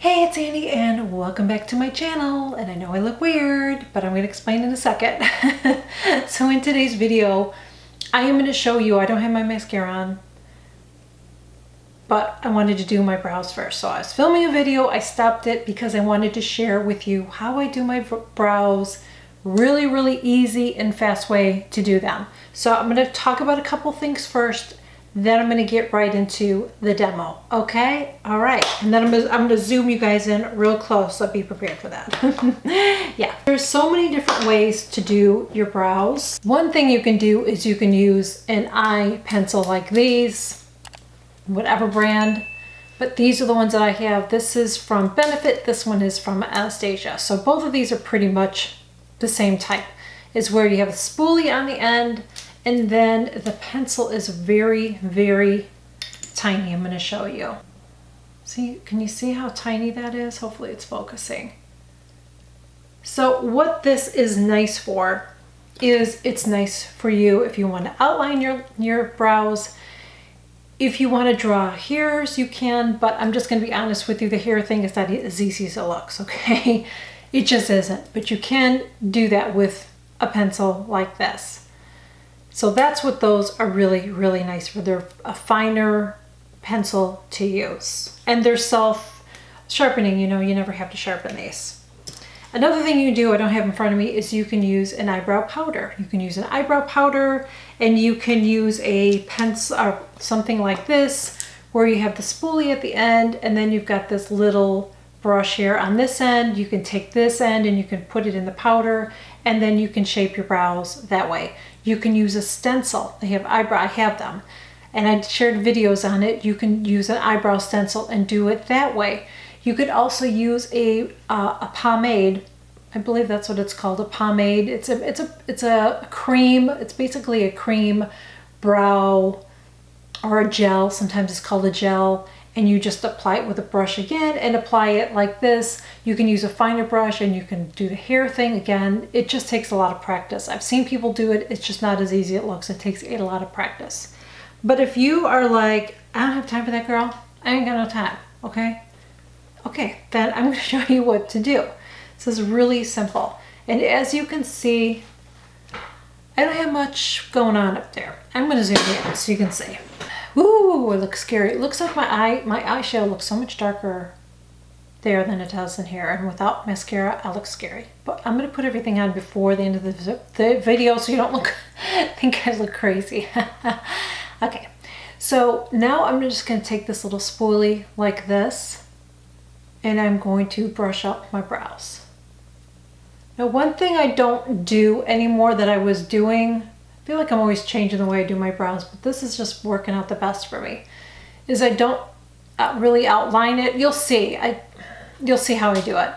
Hey, it's Annie and welcome back to my channel. And I know I look weird, but I'm going to explain in a second. So in today's video, I am going to show you, I don't have my mascara on, but I wanted to do my brows first. So I was filming a video, I stopped it because I wanted to share with you how I do my brows. Really easy and fast way to do them. So I'm going to talk about a couple things first. Then I'm going to get right into the demo. Okay? All right. And then I'm going to zoom you guys in real close, so be prepared for that. Yeah. There's so many different ways to do your brows. One thing you can do is you can use an eye pencil like these, whatever brand, but these are the ones that I have. This is from Benefit. This one is from Anastasia. So both of these are pretty much the same type. Is where you have a spoolie on the end, and then the pencil is very tiny. I'm going to show you. See, can you see how tiny that is? Hopefully it's focusing. So what this is nice for is it's nice for you if you want to outline your brows. If you want to draw hairs, you can, but I'm just going to be honest with you, the hair thing is not as easy as it looks, okay? It just isn't, but you can do that with a pencil like this. So that's what those are really nice for. They're a finer pencil to use. And they're self-sharpening, you know, you never have to sharpen these. Another thing you can do, I don't have in front of me, is you can use an eyebrow powder. You can use an eyebrow powder, and you can use a pencil or something like this, where you have the spoolie at the end, and then you've got this little brush here on this end. You can take this end and you can put it in the powder, and then you can shape your brows that way. You can use a stencil. I have them, and I shared videos on it. You can use an eyebrow stencil and do it that way. You could also use a pomade. I believe that's what it's called, a pomade. It's a cream. It's basically a cream brow or a gel. Sometimes it's called a gel. And you just apply it with a brush again and apply it like this. You can use a finer brush and you can do the hair thing again. It just takes a lot of practice. I've seen people do it. It's just not as easy as it looks. It takes a lot of practice. But if you are like, I don't have time for that, girl, I ain't got no time, okay? Okay, then I'm gonna show you what to do. This is really simple. And as you can see, I don't have much going on up there. I'm gonna zoom in so you can see. Ooh, it looks scary. It looks like my eyeshadow looks so much darker there than it does in here. And without mascara, I look scary. But I'm going to put everything on before the end of the video so you don't think I look crazy. Okay, so now I'm just going to take this little spoolie like this, and I'm going to brush up my brows. Now, one thing I don't do anymore that I was doing, I feel like I'm always changing the way I do my brows, but this is just working out the best for me, is I don't really outline it. You'll see how I do it,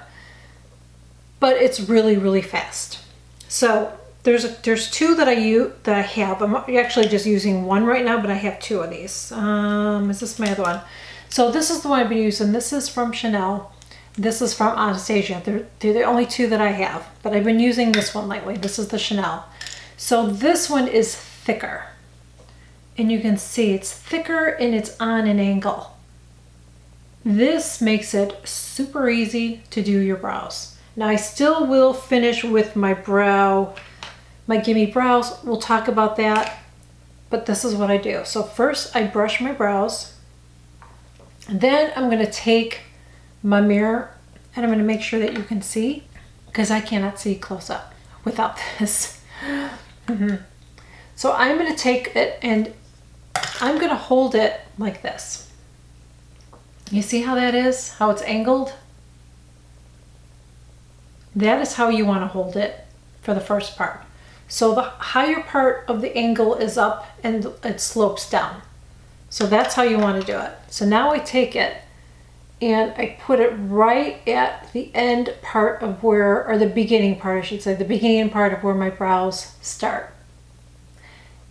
but it's really fast. So there's two that I have. I'm actually just using one right now, but I have two of these. Is this my other one? So this is the one I've been using. This is from Chanel. This is from Anastasia. They're the only two that I have, but I've been using this one lately. This is the Chanel. So this one is thicker, and you can see it's thicker and it's on an angle. This makes it super easy to do your brows. Now I still will finish with my gimme brows. We'll talk about that, but this is what I do. So first I brush my brows, and then I'm going to take my mirror and I'm going to make sure that you can see, because I cannot see close up without this. So I'm going to take it and I'm going to hold it like this. You see how that is? How it's angled? That is how you want to hold it for the first part. So the higher part of the angle is up and it slopes down. So that's how you want to do it. So now I take it and I put it right at the end part of where, or the beginning part, I should say, the beginning part of where my brows start.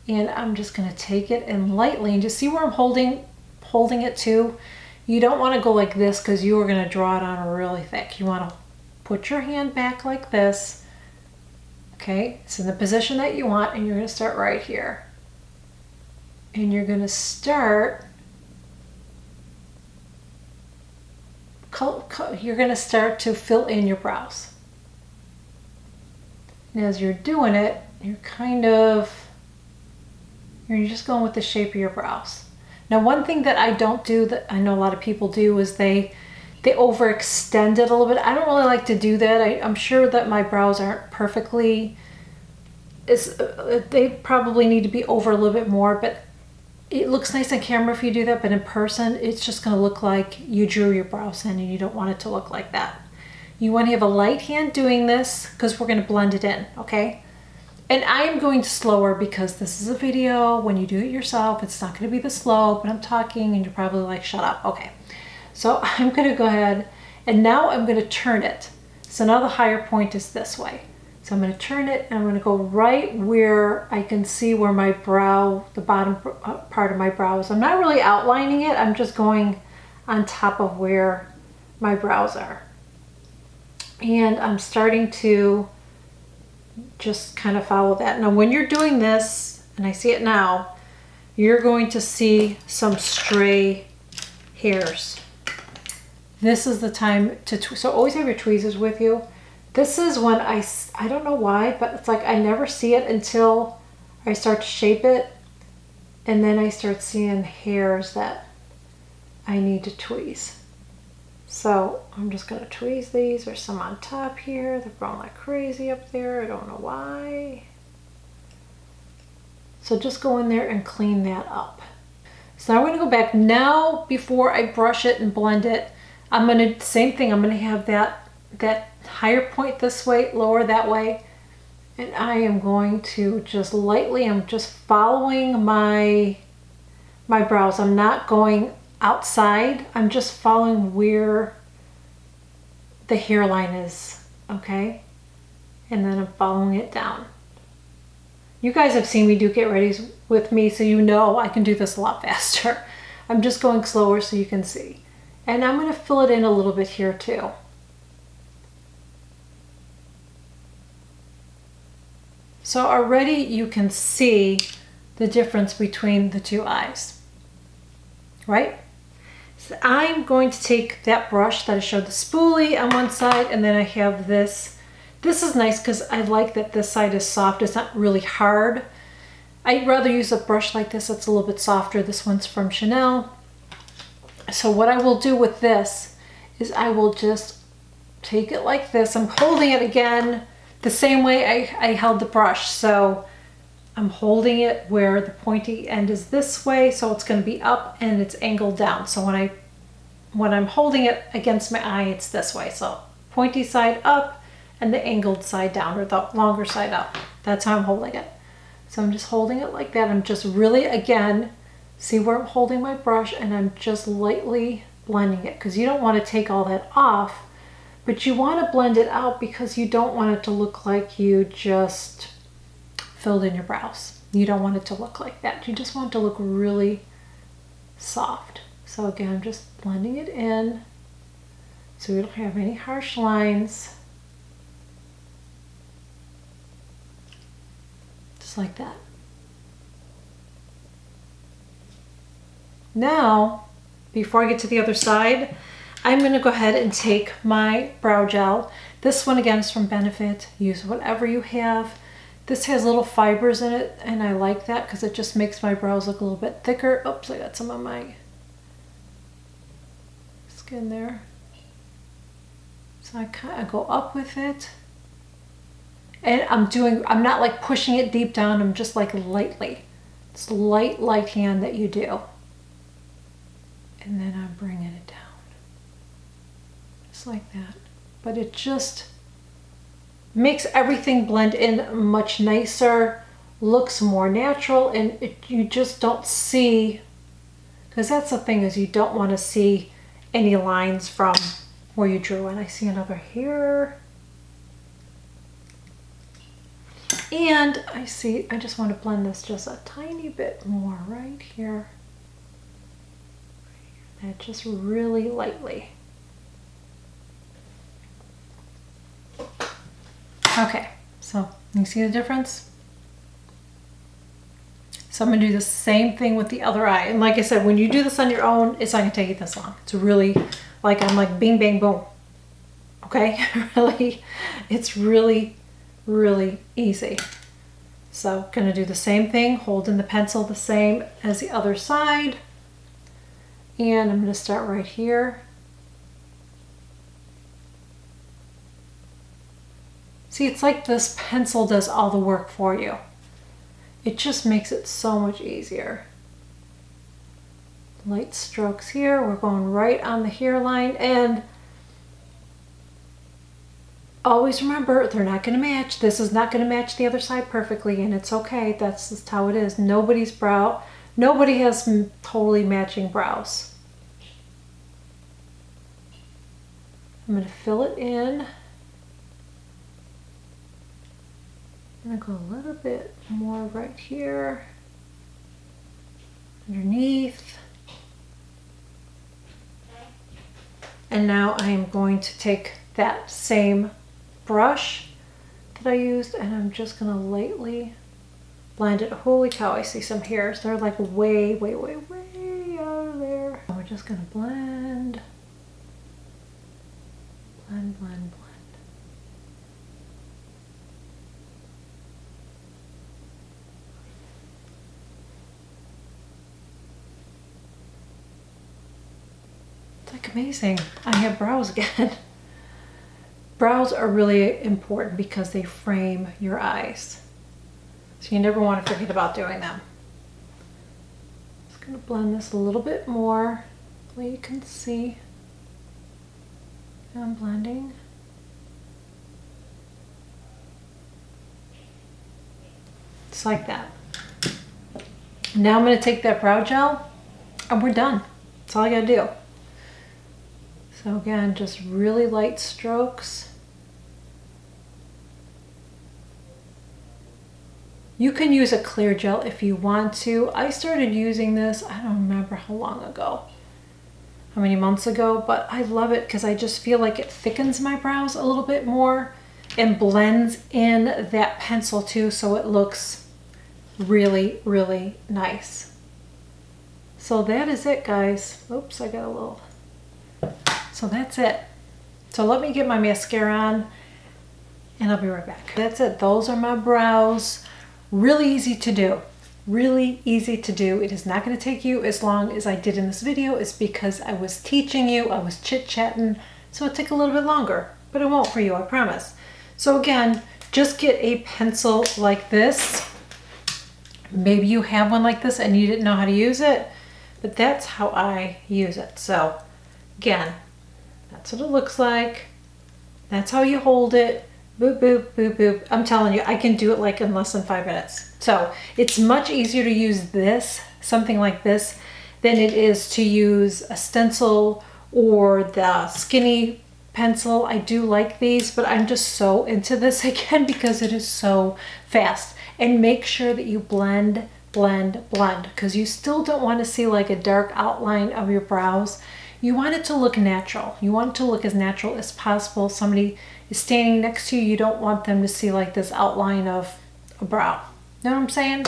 And I'm just going to take it and lightly, and just see where I'm holding it to. You don't want to go like this because you are going to draw it on really thick. You want to put your hand back like this. Okay, it's in the position that you want, and you're going to start right here. And you're going to start you're going to start to fill in your brows. And as you're doing it, you're just going with the shape of your brows. Now, one thing that I don't do that I know a lot of people do is they overextend it a little bit. I don't really like to do that. I'm sure that my brows aren't perfectly, they probably need to be over a little bit more, but it looks nice on camera if you do that, but in person, it's just gonna look like you drew your brows in, and you don't want it to look like that. You wanna have a light hand doing this because we're gonna blend it in, okay? And I am going slower because this is a video. When you do it yourself, it's not gonna be this slow, but I'm talking and you're probably like, shut up, okay. So I'm gonna go ahead, and now I'm gonna turn it. So now the higher point is this way. So I'm gonna turn it, and I'm gonna go right where I can see where my brow, the bottom part of my brow is. I'm not really outlining it, I'm just going on top of where my brows are. And I'm starting to just kind of follow that. Now when you're doing this, and I see it now, you're going to see some stray hairs. This is the time to, so always have your tweezers with you. This is when I don't know why, but it's like I never see it until I start to shape it. And then I start seeing hairs that I need to tweeze. So I'm just gonna tweeze these. There's some on top here. They're growing like crazy up there. I don't know why. So just go in there and clean that up. So now we're gonna go back. Now, before I brush it and blend it, I'm gonna, same thing, I'm gonna have that higher point this way, lower that way. And I am going to just lightly, I'm just following my brows. I'm not going outside. I'm just following where the hairline is, okay? And then I'm following it down. You guys have seen me do get readies with me, so you know I can do this a lot faster. I'm just going slower so you can see. And I'm gonna fill it in a little bit here too. So already you can see the difference between the two eyes, right? So I'm going to take that brush that I showed the spoolie on one side, and then I have this. This is nice because I like that this side is soft. It's not really hard. I'd rather use a brush like this that's a little bit softer. This one's from Chanel. So what I will do with this is I will just take it like this. I'm holding it again the same way I held the brush. So I'm holding it where the pointy end is this way, so it's going to be up and it's angled down. So when I'm holding it against my eye, it's this way. So pointy side up and the angled side down, or the longer side up. That's how I'm holding it. So I'm just holding it like that. I'm just really, again, see where I'm holding my brush, and I'm just lightly blending it, because you don't want to take all that off, but you want to blend it out because you don't want it to look like you just filled in your brows. You don't want it to look like that. You just want it to look really soft. So again, I'm just blending it in so we don't have any harsh lines. Just like that. Now, before I get to the other side, I'm going to go ahead and take my brow gel. This one again is from Benefit. Use whatever you have. This has little fibers in it, and I like that because it just makes my brows look a little bit thicker. Oops, I got some on my skin there. So I kind of go up with it. And I'm not like pushing it deep down. I'm just like lightly. It's light hand that you do. And then I'm bringing it down. Just like that. But it just makes everything blend in much nicer, looks more natural, and you just don't see, because that's the thing, is you don't want to see any lines from where you drew. And I see another here. And I just want to blend this just a tiny bit more right here. And just really lightly. Okay, so you see the difference? So I'm gonna do the same thing with the other eye. And like I said, when you do this on your own, it's not gonna take you this long. It's really like I'm like bing, bang, boom. Okay, really, it's really, really easy. So gonna do the same thing, holding the pencil the same as the other side. And I'm gonna start right here. See, it's like this pencil does all the work for you. It just makes it so much easier. Light strokes here, we're going right on the hairline, and always remember, they're not going to match. This is not going to match the other side perfectly, and it's okay. That's just how it is. Nobody has totally matching brows. I'm going to fill it in. I'm going to go a little bit more right here, underneath. And now I am going to take that same brush that I used, and I'm just gonna lightly blend it. Holy cow, I see some hairs. They're like way, way, way, way out of there. We're just gonna blend, blend, blend, blend. It's like amazing. I have brows again. Brows are really important because they frame your eyes. So you never want to forget about doing them. Just going to blend this a little bit more so you can see. I'm blending. Just like that. Now I'm going to take that brow gel and we're done. That's all I got to do. So again, just really light strokes. You can use a clear gel if you want to. I started using this, I don't remember how long ago, how many months ago, but I love it because I just feel like it thickens my brows a little bit more and blends in that pencil too, so it looks really, really nice. So that is it, guys. Oops, I got a little... So that's it. So let me get my mascara on and I'll be right back. That's it. Those are my brows. Really easy to do. Really easy to do. It is not going to take you as long as I did in this video. It's because I was teaching you, I was chit-chatting, so it'll take a little bit longer, but it won't for you, I promise. So again, just get a pencil like this. Maybe you have one like this and you didn't know how to use it, but that's how I use it. So again, that's what it looks like. That's how you hold it. Boop, boop, boop, boop. I'm telling you, I can do it like in less than 5 minutes. So it's much easier to use this, something like this, than it is to use a stencil or the skinny pencil. I do like these, but I'm just so into this again because it is so fast. And make sure that you blend, blend, blend, because you still don't want to see like a dark outline of your brows. You want it to look natural. You want it to look as natural as possible. Somebody is standing next to you, you don't want them to see like this outline of a brow. Know what I'm saying?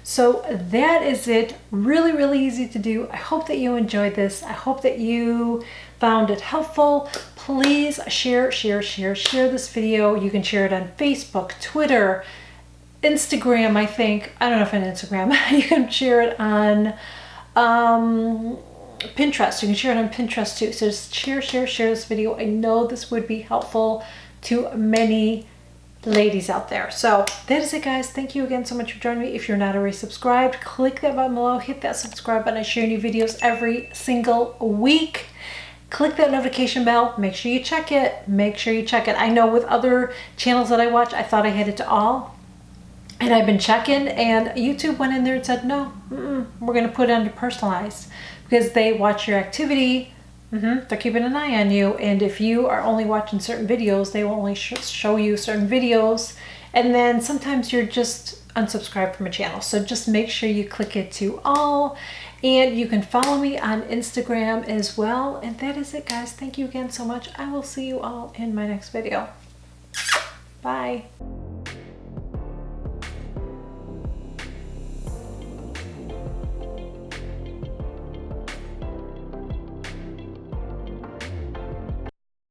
So that is it. Really, really easy to do. I hope that you enjoyed this. I hope that you found it helpful. Please share this video. You can share it on Facebook, Twitter, Instagram, I think. I don't know if on Instagram. You can share it on Pinterest. You can share it on Pinterest too. So just share this video. I know this would be helpful to many ladies out there. So that is it, guys. Thank you again so much for joining me. If you're not already subscribed, click that button below, hit that subscribe button. I share new videos every single week. Click that notification bell. Make sure you check it. Make sure you check it. I know with other channels that I watch, I thought I had it to all. And I've been checking, and YouTube went in there and said, no, we're going to put it under personalized, because they watch your activity. They're keeping an eye on you. And if you are only watching certain videos, they will only show you certain videos. And then sometimes you're just unsubscribed from a channel. So just make sure you click it to all. And you can follow me on Instagram as well. And that is it, guys. Thank you again so much. I will see you all in my next video. Bye.